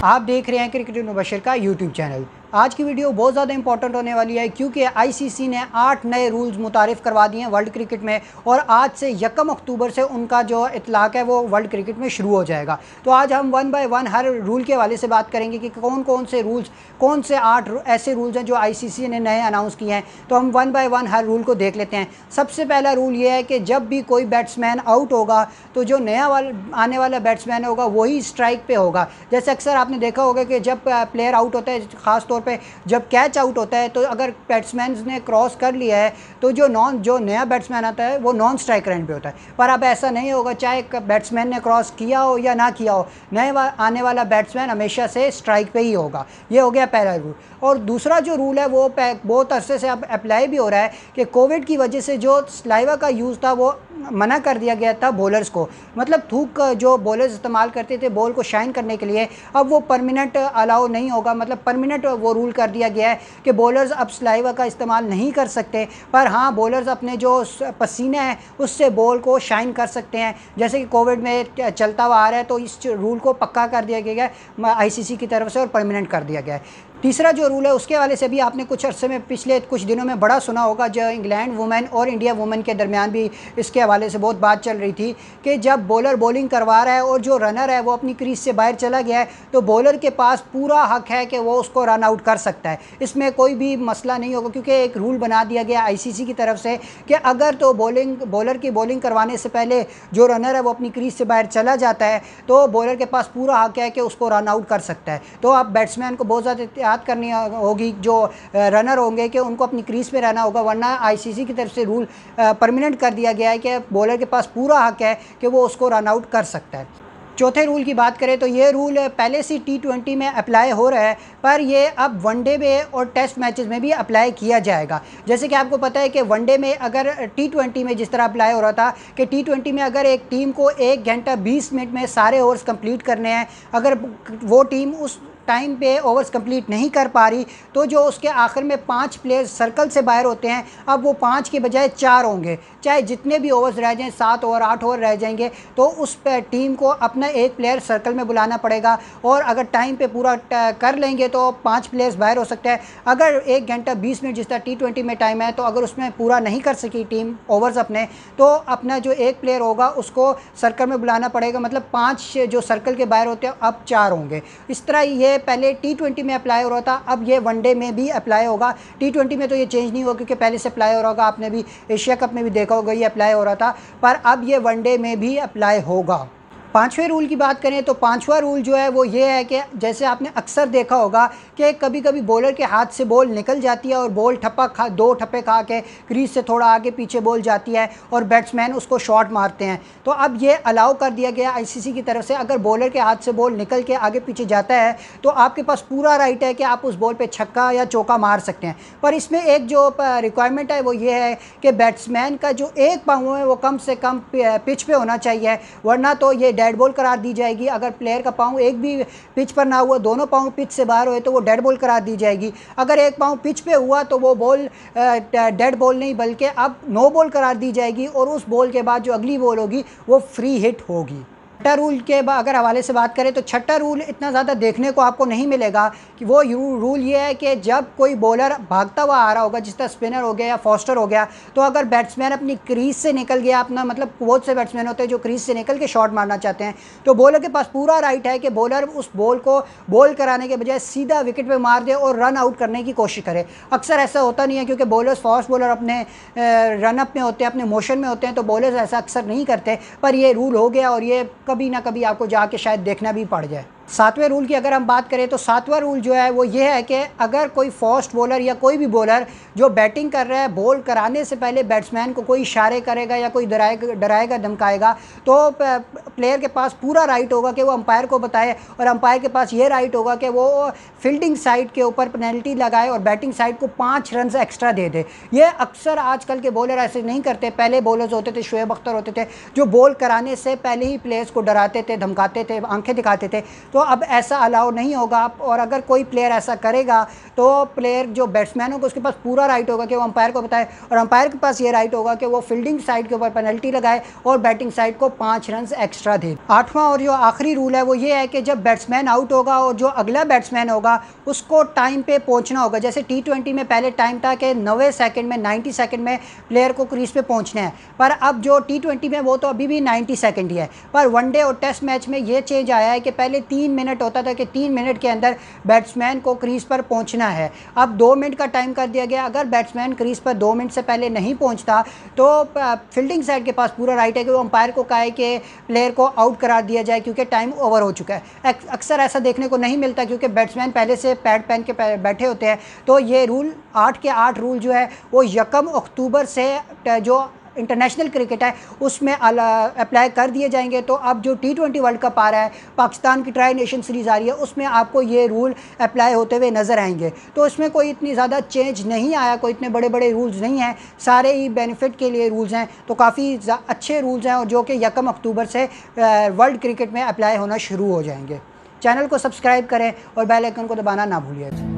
आप देख रहे हैं क्रिकेट मुबशर का यूट्यूब चैनल। आज की वीडियो बहुत ज़्यादा इंपॉर्टेंट होने वाली है क्योंकि आईसीसी ने 8 नए रूल्स मुतारिफ़ करवा दिए हैं वर्ल्ड क्रिकेट में और आज से 1 अक्टूबर से उनका जो इतलाक़ है वो वर्ल्ड क्रिकेट में शुरू हो जाएगा। तो आज हम 1 बाय 1 हर रूल के हवाले से बात करेंगे कि कौन कौन से रूल्स, कौन से 8 ऐसे रूल्स हैं जो आईसीसी ने नए अनाउंस किए हैं। तो हम 1 बाय 1 हर रूल को देख लेते हैं। सबसे पहला रूल ये है कि जब भी कोई बैट्समैन आउट होगा तो जो आने वाला बैट्समैन होगा वही स्ट्राइक पे होगा। जैसे अक्सर आपने देखा होगा कि जब प्लेयर आउट होता है, ख़ास तौर पे जब कैच आउट होता है, तो अगर बैट्समैन ने क्रॉस कर लिया है तो जो नया बैट्समैन आता है वो नॉन स्ट्राइक रेंज पे होता है। पर अब ऐसा नहीं होगा, चाहे बैट्समैन ने क्रॉस किया हो या ना किया हो, आने वाला बैट्समैन हमेशा से स्ट्राइक पे ही होगा। ये हो गया पहला रूल। और दूसरा जो रूल है वो बहुत अरसे से अब अप्लाई भी हो रहा है कि कोविड की वजह से जो सलाइवा का यूज़ था वो मना कर दिया गया था बॉलर्स को। मतलब थूक जो बॉलर्स इस्तेमाल करते थे बॉल को शाइन करने के लिए, अब वो परमानेंट अलाउ नहीं होगा। मतलब परमानेंट वो रूल कर दिया गया है कि बॉलर्स अब सलाइवा का इस्तेमाल नहीं कर सकते, पर हाँ बॉलर्स अपने जो पसीने हैं उससे बॉल को शाइन कर सकते हैं, जैसे कि कोविड में चलता हुआ आ रहा है। तो इस रूल को पक्का कर दिया गया है आईसीसी की तरफ से और परमानेंट कर दिया गया है। तीसरा जो रूल है उसके हवाले से भी आपने कुछ अरसे में, पिछले कुछ दिनों में बड़ा सुना होगा, जो इंग्लैंड वुमेन और इंडिया वुमेन के दरमियान भी इसके हवाले से बहुत बात चल रही थी कि जब बॉलर बॉलिंग करवा रहा है और जो रनर है वो अपनी क्रीज से बाहर चला गया है तो बॉलर के पास पूरा हक है कि वो उसको रन आउट कर सकता है। इसमें कोई भी मसला नहीं होगा क्योंकि एक रूल बना दिया गया आईसीसी की तरफ से कि अगर तो बॉलर की बॉलिंग करवाने से पहले जो रनर है वो अपनी क्रीज से बाहर चला जाता है तो बॉलर के पास पूरा हक है कि उसको रन आउट कर सकता है। तो अब बैट्समैन को बहुत ज़्यादा याद करनी होगी, जो रनर होंगे, कि उनको अपनी क्रीज पे रहना होगा, वरना आईसीसी की तरफ से रूल परमानेंट कर दिया गया है कि बॉलर के पास पूरा हक है कि वो उसको रन आउट कर सकता है। चौथे रूल की बात करें तो ये रूल पहले से T20 में अप्लाई हो रहा है, पर ये अब वनडे में और टेस्ट मैचेस में भी अप्लाई किया जाएगा। जैसे कि आपको पता है कि वनडे में अगर T20 में जिस तरह अप्लाई हो रहा था कि T20 में अगर एक टीम को 1 घंटा 20 मिनट में सारे ओवर्स कंप्लीट करने हैं, अगर वो टीम उस टाइम पे ओवर्स कंप्लीट नहीं कर पा रही तो जो उसके आखिर में 5 प्लेयर्स सर्कल से बाहर होते हैं, अब वो 5 के बजाय 4 होंगे। चाहे जितने भी ओवर्स रह जाएं, 7 ओवर 8 ओवर रह जाएंगे, तो उस टीम को अपना एक प्लेयर सर्कल में बुलाना पड़ेगा और अगर टाइम पे पूरा कर लेंगे तो 5 प्लेयर्स बाहर हो सकते हैं। अगर 1 घंटा 20 मिनट जिस तरह T20 में टाइम है तो अगर उसमें पूरा नहीं कर सकी टीम ओवर्स अपने, तो अपना जो एक प्लेयर होगा उसको सर्कल में बुलाना पड़ेगा। मतलब 5 जो सर्कल के बाहर होते हैं अब 4 होंगे। इस तरह ये पहले T20 में अप्लाई हो रहा था, अब ये वनडे में भी अप्लाई होगा। T20 में तो ये चेंज नहीं होगा क्योंकि पहले से अप्लाई हो रहा होगा, आपने भी एशिया कप में भी देखा होगा ये अप्लाई हो रहा था, पर अब ये वनडे में भी अप्लाई होगा। पाँचवें रूल की बात करें तो पाँचवा रूल जो है वो ये है कि जैसे आपने अक्सर देखा होगा कि कभी कभी बॉलर के हाथ से बॉल निकल जाती है और बॉल दो ठप्पे खा के क्रीज से थोड़ा आगे पीछे बॉल जाती है और बैट्समैन उसको शॉट मारते हैं। तो अब ये अलाउ कर दिया गया आईसीसी की तरफ से, अगर बॉलर के हाथ से बॉल निकल के आगे पीछे जाता है तो आपके पास पूरा राइट है कि आप उस बॉल पर छक्का या चौका मार सकते हैं। पर इसमें एक जो रिक्वायरमेंट है वो ये है कि बैट्समैन का जो एक पाँव है वो कम से कम पिच पे होना चाहिए, वरना तो ये डेड बॉल करार दी जाएगी। अगर प्लेयर का पाँव एक भी पिच पर ना हुआ, दोनों पाँव पिच से बाहर हुए तो वो डेड बॉल करार दी जाएगी। अगर एक पाँव पिच पे हुआ तो वो बॉल डेड बॉल नहीं बल्कि अब नो बॉल करार दी जाएगी और उस बॉल के बाद जो अगली बॉल होगी वो फ्री हिट होगी। छठा रूल के अगर हवाले से बात करें तो छठा रूल इतना ज़्यादा देखने को आपको नहीं मिलेगा कि वो रूल ये है कि जब कोई बॉलर भागता हुआ आ रहा होगा, जिस तरह स्पिनर हो गया या फॉस्टर हो गया, तो अगर बैट्समैन अपनी क्रीज से निकल गया अपना, मतलब बहुत से बैट्समैन होते हैं जो क्रीज से निकल के शॉट मारना चाहते हैं, तो बॉलर के पास पूरा राइट है कि बॉलर उस बॉल को बॉल कराने के बजाय सीधा विकेट पर मार दे और रन आउट करने की कोशिश करे। अक्सर ऐसा होता नहीं है क्योंकि बॉलर्स, फास्ट बॉलर अपने रन अप में होते हैं, अपने मोशन में होते हैं, तो बॉलर्स ऐसा अक्सर नहीं करते, पर ये रूल हो गया और ये कभी ना कभी आपको जाके शायद देखना भी पड़ जाए। सातवें रूल की अगर हम बात करें तो सातवां रूल जो है वो ये है कि अगर कोई फास्ट बॉलर या कोई भी बॉलर जो बैटिंग कर रहा है, बॉल कराने से पहले बैट्समैन को कोई इशारे करेगा या कोई डराएगा धमकाएगा, तो प्लेयर के पास पूरा राइट होगा कि वो अंपायर को बताए और अंपायर के पास ये राइट होगा कि वो फील्डिंग साइड के ऊपर पेनल्टी लगाए और बैटिंग साइड को 5 रन एक्स्ट्रा दे दे। ये अक्सर आजकल के बॉलर ऐसे नहीं करते। पहले बॉलर्स होते थे, शोएब अख्तर होते थे, जो बॉल कराने से पहले ही प्लेयर्स को डराते थे, धमकाते थे, आंखें दिखाते थे। तो तो अब ऐसा अलाउ नहीं होगा। और अगर कोई प्लेयर ऐसा करेगा तो प्लेयर जो बैट्समैन होगा उसके पास पूरा राइट होगा कि वो अंपायर को बताए, और अंपायर के पास ये राइट होगा कि वो फील्डिंग साइड के ऊपर पेनल्टी लगाए और बैटिंग साइड को 5 रन एक्स्ट्रा दे। 8वां और जो आखिरी रूल है वो ये है कि जब बैट्समैन आउट होगा और जो अगला बैट्समैन होगा उसको टाइम पे पहुंचना होगा। जैसे T20 में पहले टाइम था कि 90 सेकंड में 90 सेकंड में प्लेयर को क्रीज पे पहुंचना है, पर अब जो T20 में वो तो अभी भी 90 सेकंड ही है। पर वनडे और टेस्ट मैच में ये चेंज आया है कि पहले 3 मिनट होता था कि 3 मिनट के अंदर बैट्समैन को क्रीज पर पहुंचना है, अब 2 मिनट का टाइम कर दिया गया। अगर बैट्समैन क्रीज पर 2 मिनट से पहले नहीं पहुंचता तो फील्डिंग साइड के पास पूरा राइट है कि वो अंपायर को कहे कि प्लेयर को आउट करार दिया जाए क्योंकि टाइम ओवर हो चुका है। अक्सर ऐसा देखने को नहीं मिलता क्योंकि बैट्समैन पहले से पैड पहन के बैठे होते हैं। तो ये रूल 8 के 8 रूल जो है वो 1 अक्टूबर से जो इंटरनेशनल क्रिकेट है उसमें अप्लाई कर दिए जाएंगे। तो अब जो T20 वर्ल्ड कप आ रहा है, पाकिस्तान की ट्राई नेशन सीरीज़ आ रही है, उसमें आपको ये रूल अप्लाई होते हुए नज़र आएंगे। तो इसमें कोई इतनी ज़्यादा चेंज नहीं आया, कोई इतने बड़े बड़े रूल्स नहीं हैं, सारे ही बेनिफिट के लिए रूल्स हैं। तो काफ़ी अच्छे रूल्स हैं और जो कि 1 अक्टूबर से वर्ल्ड क्रिकेट में अप्लाई होना शुरू हो जाएंगे। चैनल को सब्सक्राइब करें और बेल आइकन को दबाना ना भूलिए।